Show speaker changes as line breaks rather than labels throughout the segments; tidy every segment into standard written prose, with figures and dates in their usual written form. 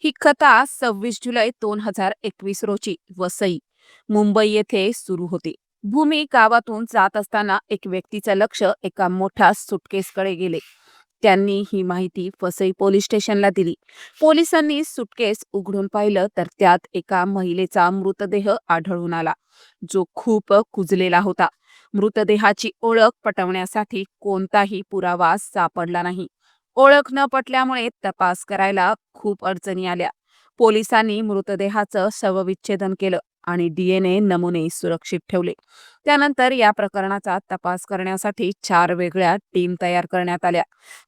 ही कथा 26 जुलै 2021 रोजी वसई, मुंबई येथे सुरू होते. भूमी गावातून जात असताना एक व्यक्तीचं लक्ष एका मोठ्या सुटकेसकडे गेले. त्यांनी ही माहिती वसई पोलीस स्टेशनला दिली. पोलिसांनी सुटकेस उघडून पाहिलं तर त्यात एका महिलेचा मृतदेह आढळून आला, जो खूप कुजलेला होता. मृतदेहाची ओळख पटवण्यासाठी कोणताही पुरावा सापडला नाही. ओळख न पटल्यामुळे तपास करायला खूप अडचणी आल्या. पोलिसांनी मृतदेहाचं शवविच्छेदन केलं आणि डीएनए नमुने सुरक्षित ठेवले. त्यानंतर या प्रकरणाचा तपास करण्यासाठी 4 वेगळ्या टीम तयार करण्यात आल्या.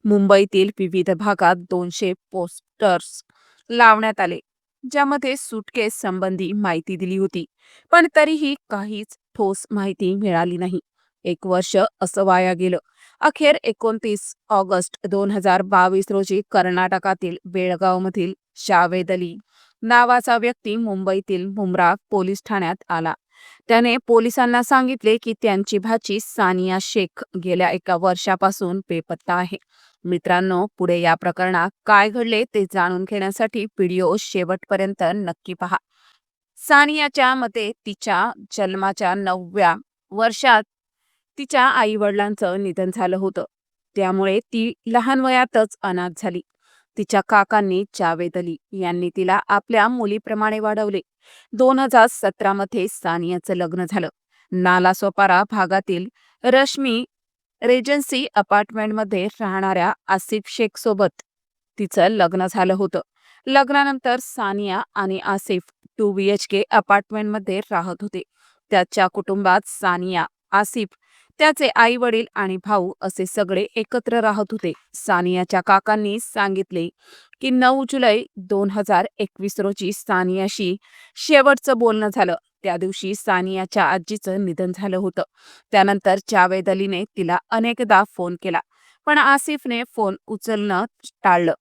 मुंबईतील विविध भागात 200 पोस्टर्स लावण्यात आले, ज्यामध्ये सुटकेस संबंधी माहिती दिली होती. पण तरीही काहीच ठोस माहिती मिळाली नाही. 1 वर्ष असं वाया गेलं. अखेर 29 ऑगस्ट 2022 रोजी कर्नाटकातील बेळगावमधील जावेद अली नावाचा व्यक्ती मुंबईतील मुंब्रा पोलीस ठाण्यात आला. त्याने पोलिसांना सांगितले की त्यांची भाची सानिया शेख गेल्या 1 वर्षापासून बेपत्ता आहे. मित्रांनो, पुढे या प्रकरणात काय घडले ते जाणून घेण्यासाठी व्हिडिओ शेवटपर्यंत नक्की पहा. सानियाच्या मते तिच्या जन्माच्या 9व्या वर्षात तिच्या आई-वडिलांचं निधन झालं होतं. त्यामुळे ती लहान वयातच अनाथ झाली. तिच्या काकांनी जावेद अली यांनी तिला आपल्या मुलीप्रमाणे वाढवले. 2017 मध्ये सानियाचं लग्न झालं. नालासोपारा भागातील रश्मी रेजन्सी अपार्टमेंटमध्ये राहणाऱ्या आसिफ शेख सोबत तिचं लग्न झालं होतं. लग्नानंतर सानिया आणि आसिफ 2 BHK अपार्टमेंटमध्ये राहत होते. त्याच्या कुटुंबात सानिया, आसिफ, त्याचे आई वडील आणि भाऊ असे सगळे एकत्र राहत होते. सानियाच्या काकांनी सांगितले की 9 जुलै 2021 रोजी सानियाशी शेवटचं बोलणं झालं. त्या दिवशी सानियाच्या आजीचं निधन झालं होतं. त्यानंतर जावेद अलीने तिला अनेकदा फोन केला, पण आसिफने फोन उचलणं टाळलं.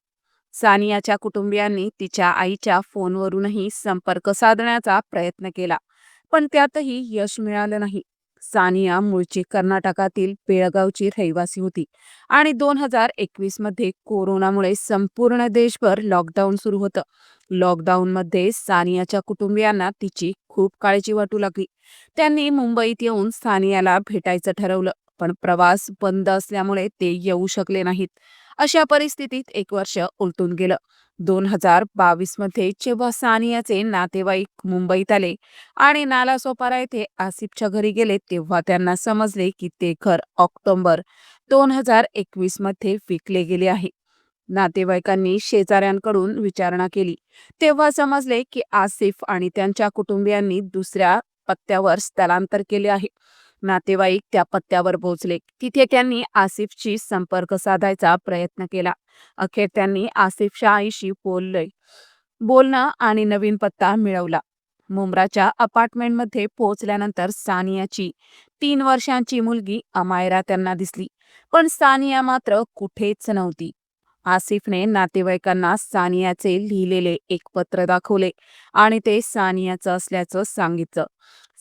सानियाच्या कुटुंबियांनी तिच्या आईच्या फोनवरूनही संपर्क साधण्याचा प्रयत्न केला, पण त्यातही यश मिळालं नाही. सानिया मूळची कर्नाटकातील बेळगावची रहिवासी होती आणि 2021 मध्ये कोरोनामुळे संपूर्ण देशभर लॉकडाऊन सुरू होतं. लॉकडाऊनमध्ये सानियाच्या कुटुंबियांना तिची खूप काळजी वाटू लागली. त्यांनी मुंबईत येऊन सानियाला भेटायचं ठरवलं, पण प्रवास बंद असल्यामुळे ते येऊ शकले नाहीत. अशा परिस्थितीत 1 वर्ष उलटून गेलं. 2022 मध्ये जेव्हा सानियाचे नातेवाईक मुंबईत आले आणि नालासोपारा येथे आसिफच्या घरी गेले, तेव्हा त्यांना समजले की ते घर ऑक्टोबर 2021 मध्ये विकले गेले आहे. नातेवाईकांनी शेजाऱ्यांकडून विचारणा केली, तेव्हा समजले की आसिफ आणि त्यांच्या कुटुंबियांनी दुसऱ्या पत्त्यावर स्थलांतर केले आहे. नातेवाईक त्या पत्त्यावर पोहोचले. तिथे त्यांनी आसिफशी संपर्क साधायचा प्रयत्न केला. अखेर त्यांनी आसिफच्या आईशी बोलणं आणि नवीन पत्ता मिळवला. मुंब्राच्या अपार्टमेंटमध्ये पोहोचल्यानंतर सानियाची 3 वर्षांची मुलगी अमायरा त्यांना दिसली, पण सानिया मात्र कुठेच नव्हती. आसिफने नातेवाईकांना सानियाचे लिहिलेले एक पत्र दाखवले आणि ते सानियाचं असल्याचं सांगितलं.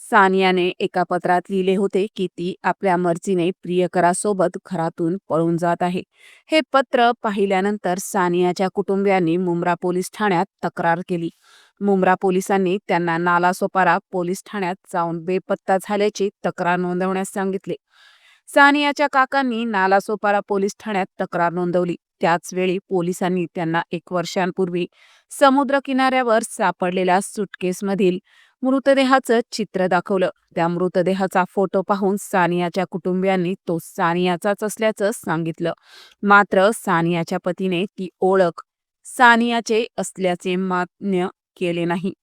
सानियाने एका पत्रात लिहिले होते की ती आपल्या मर्जीने प्रियकरासोबत घरातून पळून जात आहे. हे पत्र पाहिल्यानंतर सानियाच्या कुटुंबियांनी मुंब्रा पोलीस ठाण्यात तक्रार केली. मुंब्रा पोलिसांनी त्यांना नालासोपारा पोलीस ठाण्यात जाऊन बेपत्ता झाल्याची तक्रार नोंदवण्यास सांगितले. सानियाच्या काकांनी नालासोपारा पोलीस ठाण्यात तक्रार नोंदवली. त्याच वेळी पोलिसांनी त्यांना 1 वर्षांपूर्वी समुद्र किनाऱ्यावर सापडलेल्या सुटकेसमधील मृतदेहाचं चित्र दाखवलं. त्या मृतदेहाचा फोटो पाहून सानियाच्या कुटुंबियांनी तो सानियाचाच असल्याचं सांगितलं. मात्र सानियाच्या पतीने ती ओळख सानियाचे असल्याचे मान्य केले नाही.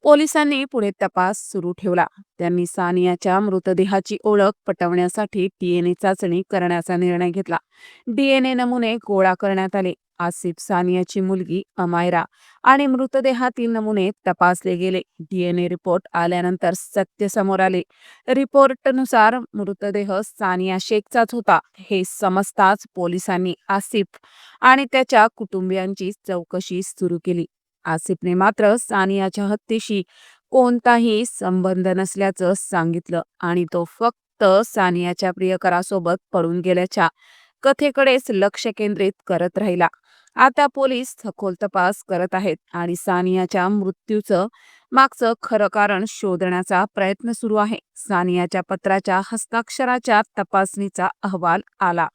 पोलिसांनी पुढे तपास सुरू ठेवला. त्यांनी सानियाच्या मृतदेहाची ओळख पटवण्यासाठी डीएनए चाचणी करण्याचा निर्णय घेतला. डीएनए नमुने गोळा करण्यात आले. आसिफ, सानियाची मुलगी अमायरा आणि मृतदेहातील नमुने तपासले गेले. डीएनए रिपोर्ट आल्यानंतर सत्य समोर आले. रिपोर्टनुसार मृतदेह सानिया शेखचाच होता. हे समजताच पोलिसांनी आसिफ आणि त्याच्या कुटुंबियांची चौकशी सुरू केली. आसिफने मात्र सानियाच्या हत्येशी कोणताही संबंध नसल्याचं सांगितलं आणि तो फक्त सानियाच्या प्रियकरासोबत पळून गेल्याच्या कथेकडेच लक्ष केंद्रित करत राहिला. आता पोलीस सखोल तपास करत आहेत आणि सानियाच्या मृत्यूचं मागचं खरं कारण शोधण्याचा प्रयत्न सुरू आहे. सानियाच्या पत्राच्या हस्ताक्षराच्या तपासणीचा अहवाल आला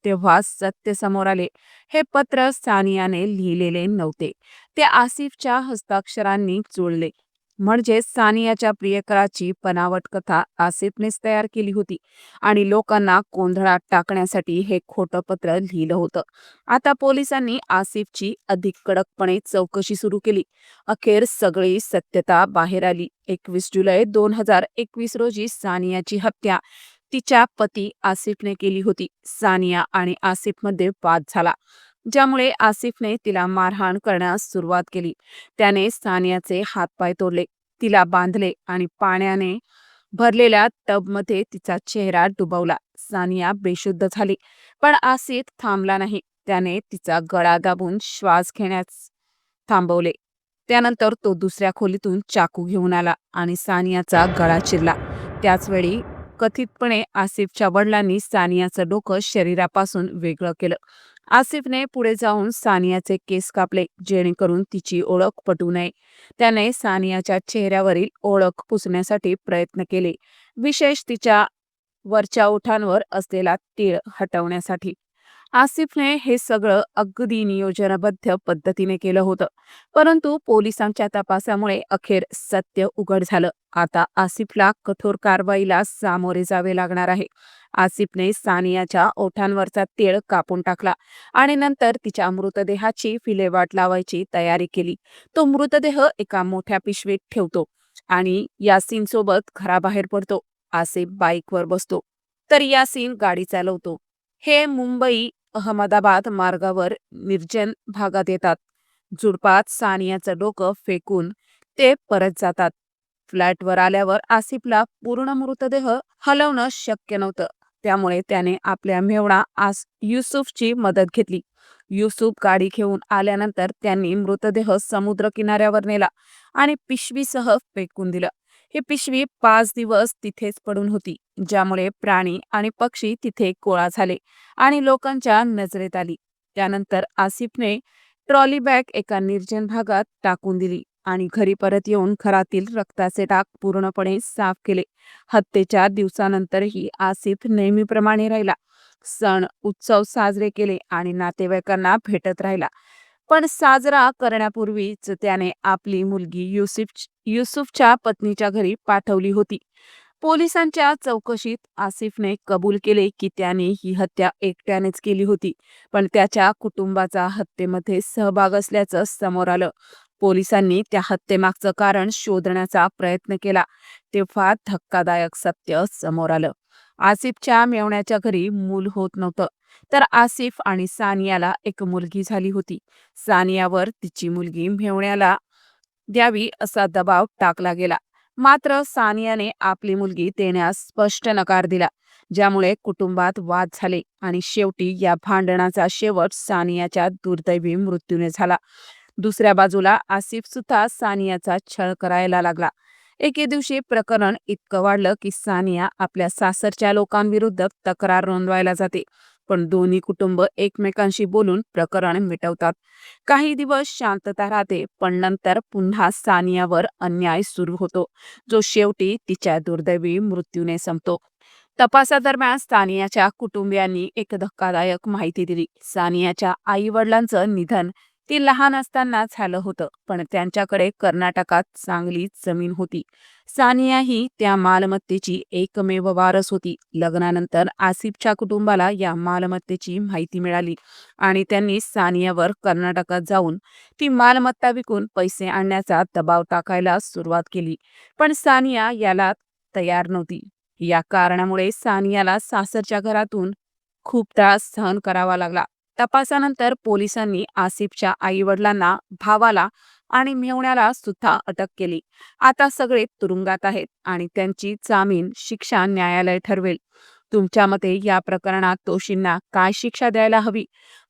तेव्हा सत्य समोर आले. हे पत्र सानियाने लिहिलेले नव्हते, ते आसिफच्या हस्ताक्षरांनी जुळले. म्हणजे सानियाच्या प्रियकराची बनावट कथा आसिफनेच तयार केली होती आणि लोकांना गोंधळात टाकण्यासाठी हे खोटं पत्र लिहिलं होतं. आता पोलिसांनी आसिफची अधिक कडकपणे चौकशी सुरू केली. अखेर सगळी सत्यता बाहेर आली. 21 जुलै 2021 रोजी सानियाची हत्या तिच्या पती आसिफने केली होती. सानिया आणि आसिफमध्ये वाद झाला, ज्यामुळे आसिफने तिला मारहाण करण्यास सुरुवात केली. त्याने सानियाचे हातपाय तोडले, तिला बांधले आणि पाण्याने भरलेल्या टबमध्ये तिचा चेहरा डुबवला. सानिया बेशुद्ध झाली, पण आसिफ थांबला नाही. त्याने तिचा गळा दाबून श्वास घेण्यास थांबवले. त्यानंतर तो दुसऱ्या खोलीतून चाकू घेऊन आला आणि सानियाचा गळा चिरला. त्याचवेळी कथितपणे आसिफच्या वडिलांनी सानियाचं डोकं शरीरापासून वेगळं केलं. आसिफने पुढे जाऊन सानियाचे केस कापले, जेणेकरून तिची ओळख पटू नये. त्याने सानियाच्या चेहऱ्यावरील ओळख पुसण्यासाठी प्रयत्न केले, विशेष तिच्या वरच्या ओठांवर असलेला तीळ हटवण्यासाठी. आसिफने हे सगळं अगदी नियोजनबद्ध पद्धतीने केलं होतं. परंतु पोलिसांच्या तपासामुळे अखेर सत्य उघड झालं. आता आसिफला कठोर कारवाईला सामोरे जावे लागणार आहे. आसिफने सानियाच्या ओठांवरचा तीळ कापून टाकला आणि नंतर तिच्या मृतदेहाची विल्हेवाट लावायची तयारी केली. तो मृतदेह एका मोठ्या पिशवीत ठेवतो आणि यासीन सोबत घराबाहेर पडतो. आसिफ बाईकवर बसतो तर यासीन गाडी चालवतो. हे मुंबई अहमदाबाद मार्गावर निर्जन भागात येतात. झुडपात सानियाचं डोकं फेकून ते परत जातात. फ्लॅटवर आल्यावर आसिफला पूर्ण मृतदेह हलवणं शक्य नव्हतं. त्यामुळे त्याने आपल्या मेव्हणा युसुफची मदत घेतली. युसुफ गाडी घेऊन आल्यानंतर त्यांनी मृतदेह समुद्र किनाऱ्यावर नेला आणि पिशवीसह फेकून दिलं. ही पिशवी 5 दिवस तिथेच पडून होती, ज्यामुळे प्राणी आणि पक्षी तिथे गोळा झाले आणि लोकांच्या नजरेत आली. त्यानंतर आसिफने ट्रॉली बॅग एका निर्जन भागात टाकून दिली आणि घरी परत येऊन घरातील रक्ताचे डाग पूर्णपणे साफ केले. हत्येच्या दिवसानंतरही आसिफ नेहमीप्रमाणे राहिला. सण उत्सव साजरे केले आणि नातेवाईकांना भेटत राहिला. पण साजरा करण्यापूर्वीच त्याने आपली मुलगी युसुफच्या पत्नीच्या घरी पाठवली होती. पोलिसांच्या चौकशीत आसिफने कबूल केले की त्याने ही हत्या एकट्यानेच केली होती, पण त्याच्या कुटुंबाचा हत्येमध्ये सहभाग असल्याचं समोर आलं. पोलिसांनी त्या हत्येमागचं कारण शोधण्याचा प्रयत्न केला तेव्हा धक्कादायक सत्य समोर आलं. आसिफच्या मेव्हण्याच्या घरी मूल होत नव्हतं, तर आसिफ आणि सानियाला एक मुलगी झाली होती. सानियावर तिची मुलगी मेव्हण्याला द्यावी असा दबाव टाकला गेला. मात्र सानियाने आपली मुलगी देण्यास स्पष्ट नकार दिला, ज्यामुळे कुटुंबात वाद झाले आणि शेवटी या भांडणाचा शेवट सानियाच्या दुर्दैवी मृत्यूने झाला. दुसऱ्या बाजूला आसिफ सुद्धा सानियाचा छळ करायला लागला. एके दिवशी प्रकरण इतकं वाढलं की सानिया आपल्या सासरच्या लोकांविरुद्ध तक्रार नोंदवायला जाते, पण दोन्ही कुटुंब एकमेकांशी बोलून प्रकरण मिटवतात. काही दिवस शांतता राहते, पण नंतर पुन्हा सानियावर अन्याय सुरू होतो, जो शेवटी तिच्या दुर्दैवी मृत्यूने संपतो. तपासादरम्यान सानियाच्या कुटुंबियांनी एक धक्कादायक माहिती दिली. सानियाच्या आई वडिलांचं निधन ती लहान असताना झालं होतं, पण त्यांच्याकडे कर्नाटकात चांगली जमीन होती. सानिया ही त्या मालमत्तेची एकमेव वारस होती. लग्नानंतर आसिफच्या कुटुंबाला या मालमत्तेची माहिती मिळाली आणि त्यांनी सानियावर कर्नाटकात जाऊन ती मालमत्ता विकून पैसे आणण्याचा दबाव टाकायला सुरुवात केली. पण सानिया याला तयार नव्हती. या कारणामुळे सानियाला सासरच्या घरातून खूप त्रास सहन करावा लागला. तपासानंतर पोलिसांनी आसिफच्या आईवडिलांना, भावाला आणि मेव्हण्याला सुद्धा अटक केली. आता सगळे तुरुंगात आहेत आणि त्यांची जामीन शिक्षा न्यायालय ठरवेल. तुमच्या मते या प्रकरणात दोषींना काय शिक्षा द्यायला हवी?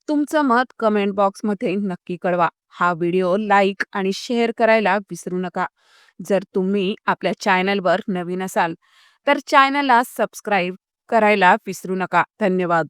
तुमचं मत कमेंट बॉक्समध्ये नक्की कळवा. हा व्हिडिओ लाईक आणि शेअर करायला विसरू नका. जर तुम्ही आपल्या चॅनलवर नवीन असाल तर चॅनलला सबस्क्राईब करायला विसरू नका. धन्यवाद.